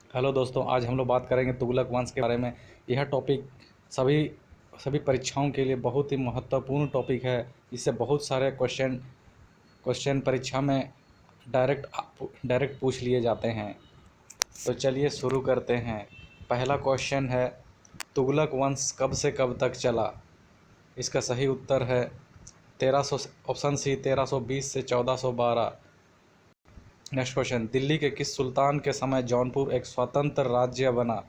Hello दोस्तों, आज हम लोग बात करेंगे तुगलक वंश के बारे में। यह टॉपिक सभी सभी परीक्षाओं के लिए बहुत ही महत्वपूर्ण टॉपिक है। इससे बहुत सारे क्वेश्चन परीक्षा में डायरेक्ट पूछ लिए जाते हैं। तो चलिए शुरू करते हैं। पहला क्वेश्चन है, तुगलक वंश कब से कब तक चला? इसका सही उत्तर है 1300, ऑप्शन सी 1320 से 1412। नेक्स्ट क्वेश्चन, दिल्ली के किस सुल्तान के समय जौनपुर एक स्वतंत्र राज्य बना?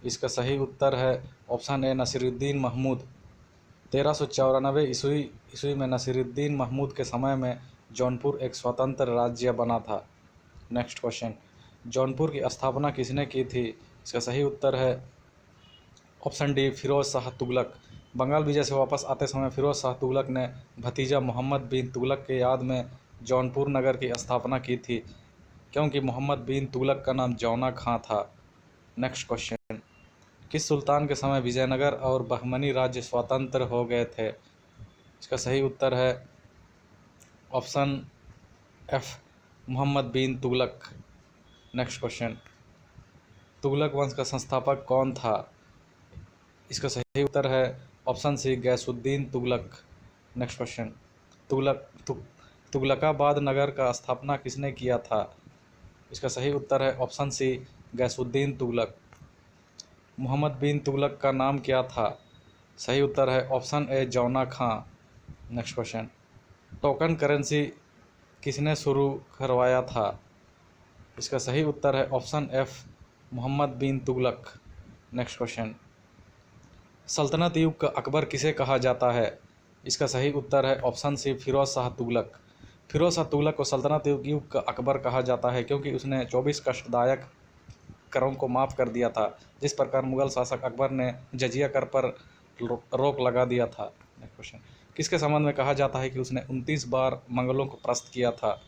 इसका सही उत्तर है ऑप्शन ए नसीरुद्दीन महमूद। 1394 ईस्वी में नसीरुद्दीन महमूद के समय में जौनपुर एक स्वतंत्र राज्य बना था। नेक्स्ट क्वेश्चन, जौनपुर की स्थापना किसने की थी? इसका सही उत्तर है ऑप्शन डी फिरोज शाह तुगलक। बंगाल विजय से वापस आते समय फिरोज शाह तुगलक ने भतीजा मोहम्मद बिन तुगलक के याद में जौनपुर नगर की स्थापना की थी, क्योंकि मोहम्मद बिन तुगलक का नाम जौना खां था। नेक्स्ट क्वेश्चन, किस सुल्तान के समय विजयनगर और बहमनी राज्य स्वतंत्र हो गए थे? इसका सही उत्तर है option F Muhammad bin Tughlaq. Next question, Tughlaq वंश का संस्थापक कौन था? इसका सही उत्तर है option C Ghiyasuddin Tughlaq. Next question, Tughlaqabad नगर का स्थापना किसने किया था? इसका सही उत्तर है ऑप्शन सी गैसुद्दीन तुगलक। मोहम्मद बिन तुगलक का नाम क्या था? सही उत्तर है ऑप्शन ए जौना खां। नेक्स्ट क्वेश्चन, टोकन करेंसी किसने शुरू करवाया था? इसका सही उत्तर है option F Muhammad bin Tughlaq. Next question, सल्तनत युग का अकबर किसे कहा जाता है? इसका सही उत्तर है ऑप्शन सी फिरोज शाह तुगलक। फिरोज शाह तुगलक को सल्तनत युग का अकबर कहा जाता है क्योंकि उसने 24 कष्टदायक करों को माफ़ कर दिया था, जिस प्रकार मुगल शासक अकबर ने जजिया कर पर रोक लगा दिया था। नेक्स्ट क्वेश्चन, किसके संबंध में कहा जाता है कि उसने 29 बार मंगलों को परास्त किया था?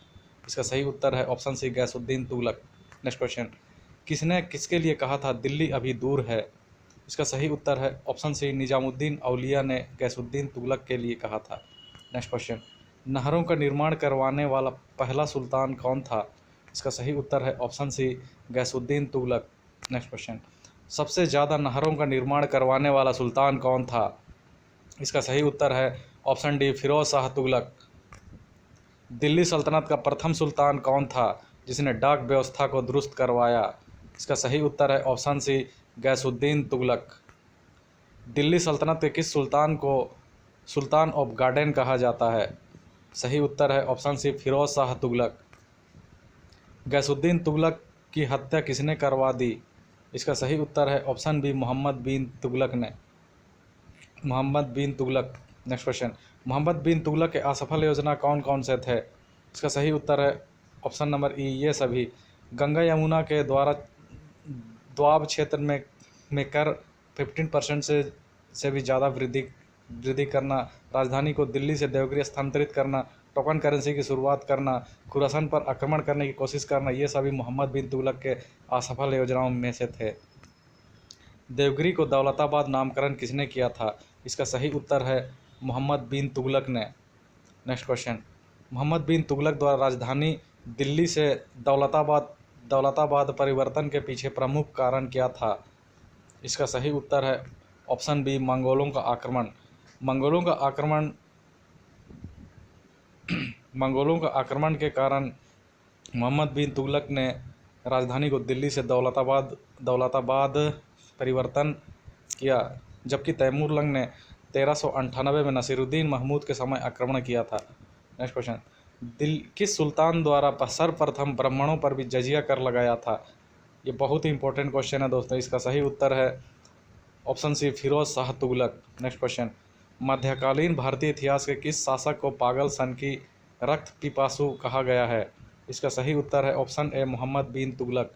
इसका सही उत्तर है option C Ghiyasuddin Tughlaq. Next question, किसने किसके लिए कहा था दिल्ली अभी दूर है? इसका सही उत्तर है ऑप्शन सी निजामुद्दीन औलिया ने गैसुद्दीन तुगलक के लिए कहा था। नेक्स्ट क्वेश्चन, नहरों का निर्माण करवाने वाला पहला सुल्तान कौन था? इसका सही उत्तर है option C Ghiyasuddin Tughlaq. Next question, सबसे ज़्यादा नहरों का निर्माण करवाने वाला सुल्तान कौन था? इसका सही उत्तर है ऑप्शन डी फिरोज शाह तुगलक। दिल्ली सल्तनत का प्रथम सुल्तान कौन था जिसने डाक व्यवस्था को दुरुस्त करवाया? इसका सही उत्तर है ऑप्शन सी गैसुद्दीन तुगलक। दिल्ली सल्तनत के किस सुल्तान को सुल्तान ऑफ गार्डन कहा जाता है? सही उत्तर है ऑप्शन सी फिरोज शाह तुगलक। गैसुद्दीन तुगलक की हत्या किसने करवा दी? इसका सही उत्तर है ऑप्शन बी मोहम्मद बिन तुगलक ने। मोहम्मद बिन तुगलक। नेक्स्ट क्वेश्चन, मोहम्मद बिन तुगलक के असफल योजना कौन कौन से थे? इसका सही उत्तर है ऑप्शन नंबर ई ये सभी। गंगा यमुना के द्वारा द्वाब क्षेत्र में कर 15% से भी ज़्यादा वृद्धि करना, राजधानी को दिल्ली से देवगिरी स्थानांतरित करना, टोकन करेंसी की शुरुआत करना, खुरासान पर आक्रमण करने की कोशिश करना, ये सभी मोहम्मद बिन तुगलक के असफल योजनाओं में से थे। देवगिरी को दौलताबाद नामकरण किसने किया था? इसका सही उत्तर है मोहम्मद बिन तुगलक ने। नेक्स्ट क्वेश्चन, मोहम्मद बिन तुगलक द्वारा राजधानी दिल्ली से दौलताबाद परिवर्तन के पीछे प्रमुख कारण क्या था? इसका सही उत्तर है ऑप्शन बी मंगोलों का आक्रमण। मंगोलों का आक्रमण के कारण मोहम्मद बिन तुगलक ने राजधानी को दिल्ली से दौलताबाद परिवर्तन किया, जबकि तैमूरलंग ने 1398 में नसीरुद्दीन महमूद के समय आक्रमण किया था। नेक्स्ट क्वेश्चन, किस सुल्तान द्वारा सर्वप्रथम ब्राह्मणों पर भी जजिया कर लगाया था? ये बहुत ही इंपॉर्टेंट क्वेश्चन है दोस्तों। इसका सही उत्तर है option C Firoz Shah Tughlaq. Next question, मध्यकालीन भारतीय इतिहास के किस शासक को पागल सन की रक्त पिपासु कहा गया है? इसका सही उत्तर है ऑप्शन ए मोहम्मद बिन तुगलक।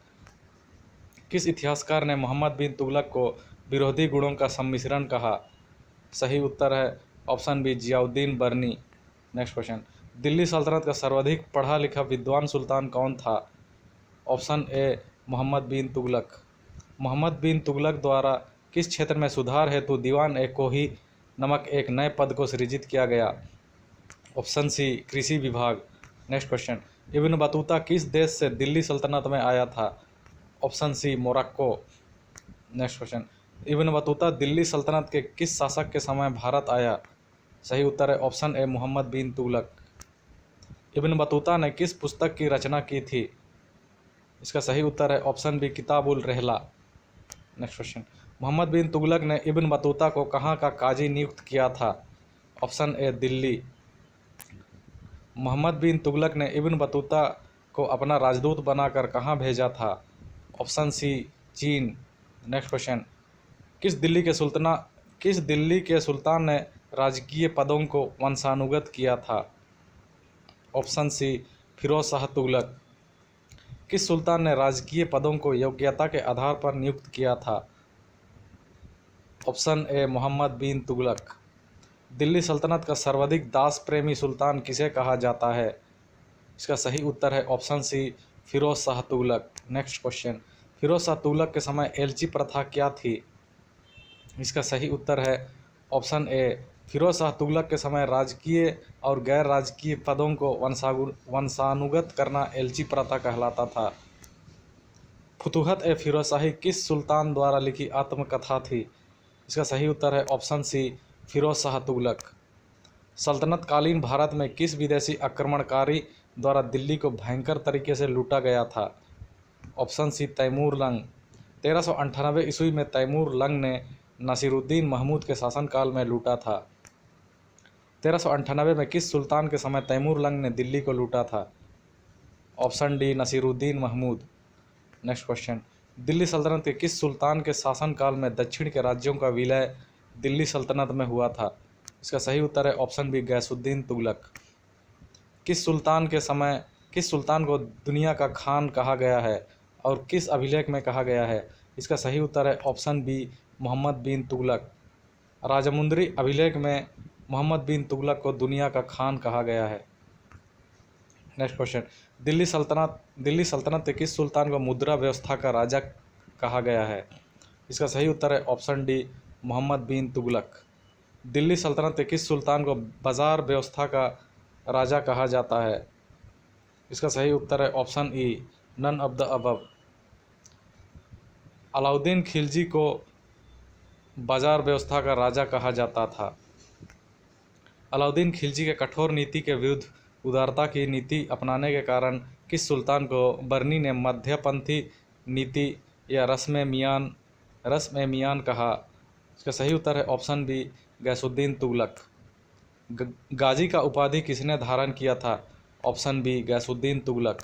किस इतिहासकार ने मोहम्मद बिन तुगलक को विरोधी गुणों का सम्मिश्रण कहा? सही उत्तर है ऑप्शन बी जियाउद्दीन बर्नी। नेक्स्ट क्वेश्चन, दिल्ली सल्तनत का सर्वाधिक पढ़ा लिखा विद्वान सुल्तान कौन था? Option A Mohammad bin Tughlaq. मोहम्मद बिन तुगलक द्वारा किस क्षेत्र में सुधार हेतु दीवान ए कोही नामक एक नए पद को सृजित किया गया? ऑप्शन सी कृषि विभाग। नेक्स्ट क्वेश्चन, इब्न बतूता किस देश से दिल्ली सल्तनत में आया था? Option C Morocco. Next question, Ibn Battuta Delhi सल्तनत के किस शासक के समय भारत आया? सही उत्तर है option A Mohammad bin Tughlaq. Ibn Battuta ने किस पुस्तक की रचना की थी? इसका सही उत्तर है ऑप्शन बी किताबुल रहला। नेक्स्ट क्वेश्चन, मोहम्मद बिन तुगलक ने इब्न बतूता को कहाँ का काजी नियुक्त किया था? Option A Delhi. मोहम्मद बिन तुगलक ने इब्न बतूता को अपना राजदूत बनाकर कहाँ भेजा था? ऑप्शन सी चीन। नेक्स्ट क्वेश्चन, किस दिल्ली के सुल्तान ने राजकीय पदों को वंशानुगत किया था? Option C Firoz Shah Tughlaq. किस सुल्तान ने राजकीय पदों को योग्यता के आधार पर नियुक्त किया था? Option A Mohammad bin Tughlaq. दिल्ली सल्तनत का सर्वाधिक दास प्रेमी सुल्तान किसे कहा जाता है? इसका सही उत्तर है option C Firoz Shah Tughlaq. Next question, Firoz Shah Tughlaq के समय एलची प्रथा क्या थी? इसका सही उत्तर है ऑप्शन ए फिरोज शाह तुगलक के समय राजकीय और गैर राजकीय पदों को वंशानुगत करना एलची प्रथा कहलाता था। फुतूहत ए फिरोजशाही किस सुल्तान द्वारा लिखी आत्मकथा थी? इसका सही उत्तर है ऑप्शन सी फिरोज शाह तुगलक। सल्तनत कालीन भारत में किस विदेशी आक्रमणकारी द्वारा दिल्ली को भयंकर तरीके से लूटा गया था? ऑप्शन सी तैमूर लंग। 1398 ईस्वी में तैमूर लंग ने नसीरुद्दीन महमूद के शासनकाल में लूटा था। 1398 में किस सुल्तान के समय तैमूर लंग ने दिल्ली को लूटा था? Option D Nasiruddin Mahmud. Next question, Delhi सल्तनत के किस सुल्तान के शासनकाल में दक्षिण के राज्यों का विलय दिल्ली सल्तनत में हुआ था? इसका सही उत्तर है ऑप्शन बी गैसुद्दीन तुगलक। किस सुल्तान को दुनिया का खान कहा गया है और किस अभिलेख में कहा गया है? इसका सही उत्तर है ऑप्शन बी मोहम्मद बिन तुगलक। राजमुंदरी अभिलेख में मोहम्मद बिन तुगलक को दुनिया का खान कहा गया है। नेक्स्ट क्वेश्चन, दिल्ली सल्तनत के किस सुल्तान को मुद्रा व्यवस्था का राजा कहा गया है? इसका सही उत्तर है ऑप्शन डी मोहम्मद बिन तुगलक। दिल्ली सल्तनत के किस सुल्तान को बाजार व्यवस्था का राजा कहा जाता है? इसका सही उत्तर है option E none of the above. Alauddin Khilji को बाजार व्यवस्था का राजा कहा जाता था। अलाउद्दीन खिलजी के कठोर नीति के विरुद्ध उदारता की नीति अपनाने के कारण किस सुल्तान को बरनी ने मध्यपंथी नीति या रस्म-ए-मियान कहा? इसका सही उत्तर है ऑप्शन बी गैसुद्दीन तुगलक। गाजी का उपाधि किसने धारण किया था? Option B Ghiyasuddin Tughlaq.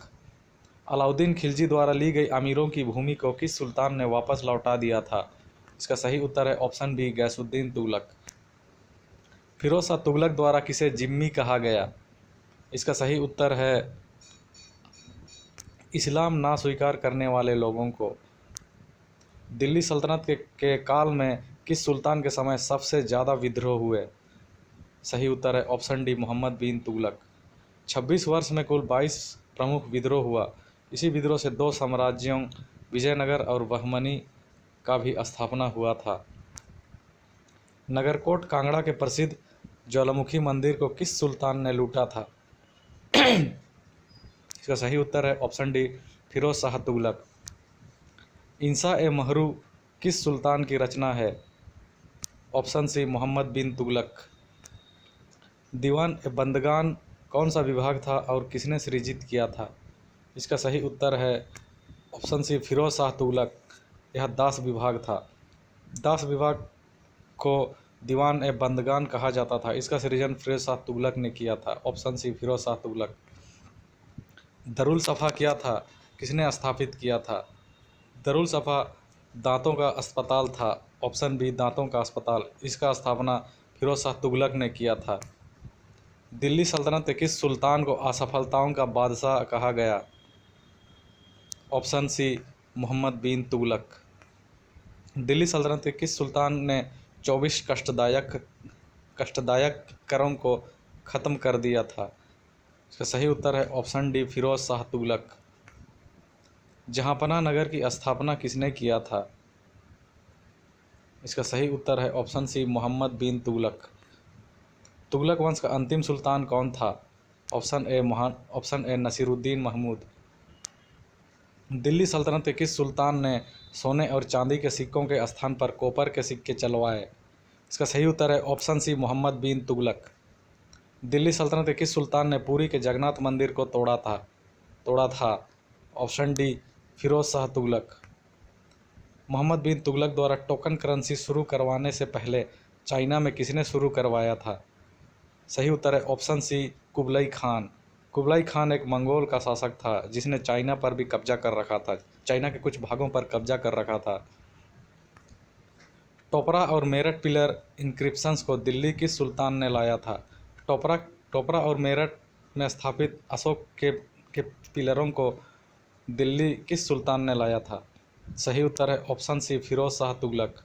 अलाउद्दीन खिलजी द्वारा ली गई अमीरों की भूमि को किस सुल्तान ने वापस लौटा दिया था? इसका सही उत्तर है ऑप्शन बी गैसुद्दीन तुगलक। फिरोज शाह तुगलक द्वारा किसे जिम्मी कहा गया? इसका सही उत्तर है इस्लाम ना स्वीकार करने वाले लोगों को। दिल्ली सल्तनत के काल में किस सुल्तान के समय सबसे ज़्यादा विद्रोह हुए? सही उत्तर है ऑप्शन डी मोहम्मद बिन तुगलक। 26 वर्ष में कुल 22 प्रमुख विद्रोह हुआ। इसी विद्रोह से दो साम्राज्यों विजयनगर और बहमनी का भी स्थापना हुआ था। नगरकोट कांगड़ा के प्रसिद्ध ज्वालामुखी मंदिर को किस सुल्तान ने लूटा था? इसका सही उत्तर है ऑप्शन डी फिरोज शाह तुगलक। इंसा ए महरू किस सुल्तान की रचना है? Option C Muhammad bin Tughlaq. दीवान ए बंदगान कौन सा विभाग था और किसने सृजित किया था? इसका सही उत्तर है ऑप्शन सी फिरोज शाह तुगलक। यह दास विभाग था। दास विभाग को दीवान ए बंदगान कहा जाता था। इसका सृजन फिरोज शाह तुगलक ने किया था। Option C Firoz Shah Tughlaq. दरुल सफ़ा क्या था? किसने स्थापित किया था? दरुल सफ़ा दांतों का अस्पताल था। ऑप्शन बी दांतों का अस्पताल। इसका स्थापना फिरोज शाह तुगलक ने किया था। दिल्ली सल्तनत के किस सुल्तान को असफलताओं का बादशाह कहा गया? Option C Muhammad bin Tughlaq. दिल्ली सल्तनत के किस सुल्तान ने 24 कष्टदायक करों को ख़त्म कर दिया था? इसका सही उत्तर है ऑप्शन डी फिरोज शाह तुगलक। जहांपनाह नगर की स्थापना किसने किया था? इसका सही उत्तर है ऑप्शन सी मोहम्मद बिन तुगलक। तुगलक वंश का अंतिम सुल्तान कौन था? Option A Nasiruddin Mahmud. दिल्ली सल्तनत के किस सुल्तान ने सोने और चांदी के सिक्कों के स्थान पर कॉपर के सिक्के चलवाए? इसका सही उत्तर है ऑप्शन सी मोहम्मद बिन तुगलक। दिल्ली सल्तनत के किस सुल्तान ने पुरी के जगन्नाथ मंदिर को तोड़ा था? Option D Firoz Shah Tughlaq. मोहम्मद बिन तुगलक द्वारा टोकन करेंसी शुरू करवाने से पहले चाइना में किसने शुरू करवाया था? सही उत्तर है option C Kublai Khan. Kublai Khan एक मंगोल का शासक था जिसने चाइना पर भी कब्जा कर रखा था, चाइना के कुछ भागों पर कब्जा कर रखा था। टोपरा और मेरठ पिलर इंक्रिप्शंस को दिल्ली किस सुल्तान ने लाया था? टोपरा और मेरठ में स्थापित अशोक के पिलरों को दिल्ली किस सुल्तान ने लाया था? सही उत्तर है ऑप्शन सी फिरोज शाह तुगलक।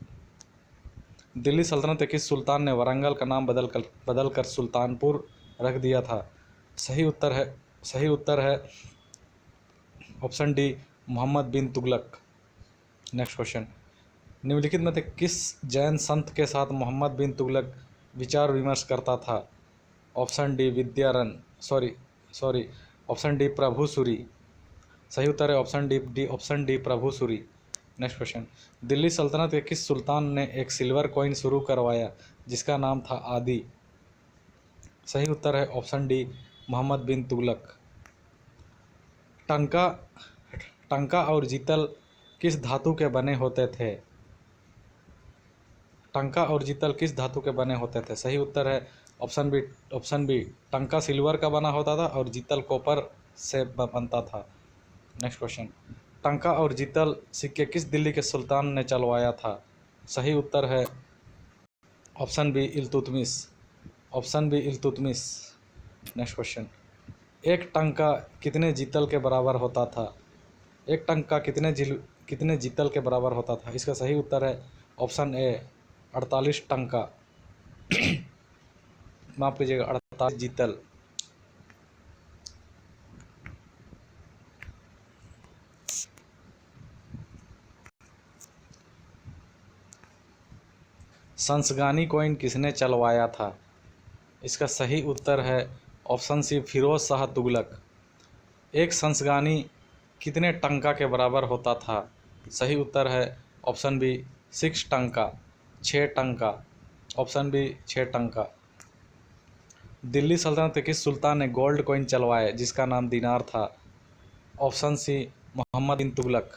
दिल्ली सल्तनत के किस सुल्तान ने वारंगल का नाम बदलकर सुल्तानपुर रख दिया था? सही उत्तर है option D Mohammad bin Tughlaq. Next question, निम्नलिखित में से किस जैन संत के साथ मोहम्मद बिन तुगलक विचार विमर्श करता था? Option D Prabhusuri. सही उत्तर है option D Prabhusuri. Next question, Delhi सल्तनत के किस सुल्तान ने एक सिल्वर कॉइन शुरू करवाया जिसका नाम था आदि? सही उत्तर है ऑप्शन डी मोहम्मद बिन तुगलक। टंका और जीतल किस धातु के बने होते थे? टंका और जीतल किस धातु के बने होते थे? सही उत्तर है ऑप्शन बी टंका सिल्वर का बना होता था और जीतल कॉपर से बनता था। नेक्स्ट क्वेश्चन, टंका और जीतल सिक्के किस दिल्ली के सुल्तान ने चलवाया था? सही उत्तर है option B Iltutmish. Next question, एक टंका कितने जीतल के बराबर होता था? एक टंका कितने जीतल के बराबर होता था? इसका सही उत्तर है ऑप्शन ए 48 टंका। माफ कीजिएगा 48 जीतल। संसगानी कॉइन किसने चलवाया था? इसका सही उत्तर है ऑप्शन सी फिरोज शाह तुगलक। एक संसगानी कितने टंका के बराबर होता था? सही उत्तर है ऑप्शन बी 6 टंका, 6 टंका। ऑप्शन बी 6 टंका। दिल्ली सल्तनत के किस सुल्तान ने गोल्ड कॉइन चलवाए जिसका नाम दिनार था? Option C Muhammad bin Tughlaq.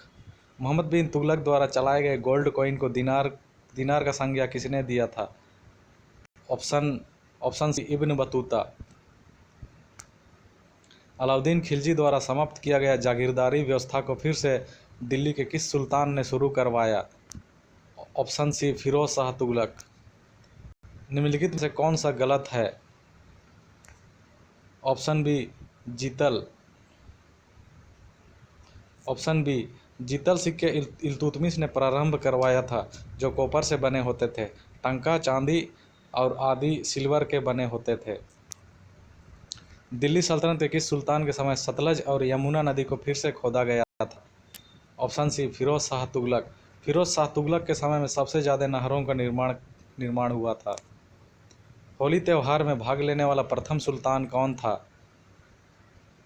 मोहम्मद बिन तुगलक द्वारा चलाए गए गोल्ड कॉइन को दिनार का संज्ञा किसने दिया था? Option C Ibn Battuta. Alauddin Khilji द्वारा समाप्त किया गया जागीरदारी व्यवस्था को फिर से दिल्ली के किस सुल्तान ने शुरू करवाया? Option C Firoz Shah Tughlaq. निम्नलिखित में से कौन सा गलत है? Option B jital. Option B jital सिक्के इल्तुतमिश ने प्रारंभ करवाया था जो कॉपर से बने होते थे। टंका चांदी और आदि सिल्वर के बने होते थे। दिल्ली सल्तनत के किस सुल्तान के समय सतलज और यमुना नदी को फिर से खोदा गया था? Option C Firoz Shah Tughlaq. फिरोज शाह तुगलक के समय में सबसे ज़्यादा नहरों का निर्माण हुआ था। होली त्यौहार में भाग लेने वाला प्रथम सुल्तान कौन था?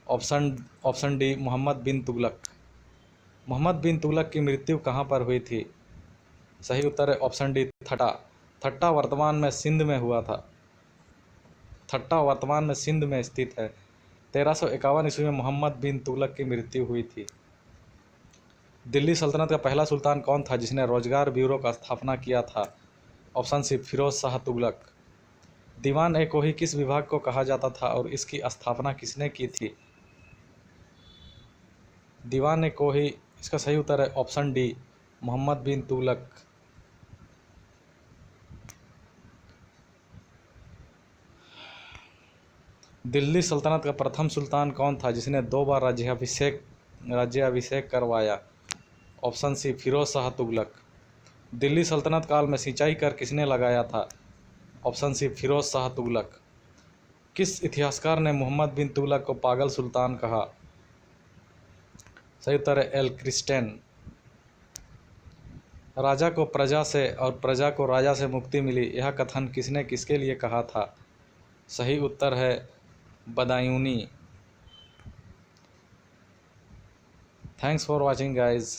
Option D Mohammad bin Tughlaq. मोहम्मद बिन तुगलक की मृत्यु कहाँ पर हुई थी? सही उत्तर है ऑप्शन डी थट्टा वर्तमान में सिंध में हुआ था। थट्टा वर्तमान में सिंध में स्थित है। 1351 ईस्वी में मोहम्मद बिन तुगलक की मृत्यु हुई थी। दिल्ली सल्तनत का पहला सुल्तान कौन था जिसने रोजगार ब्यूरो का स्थापना किया था? Option C Firoz Shah Tughlaq. दीवान ए कोही किस विभाग को कहा जाता था और इसकी स्थापना किसने की थी? दीवान ए कोही, इसका सही उत्तर है ऑप्शन डी मोहम्मद बिन तुगलक। दिल्ली सल्तनत का प्रथम सुल्तान कौन था जिसने 2 बार राज्याभिषेक करवाया? Option C Firoz Shah Tughlaq. दिल्ली सल्तनत काल में सिंचाई कर किसने लगाया था? Option C Firoz Shah Tughlaq. किस इतिहासकार ने मोहम्मद बिन तुगलक को पागल सुल्तान कहा? सही उत्तर है एल क्रिस्टेन। राजा को प्रजा से और प्रजा को राजा से मुक्ति मिली, यह कथन किसने किसके लिए कहा था? सही उत्तर है Badayuni. Thanks for watching guys.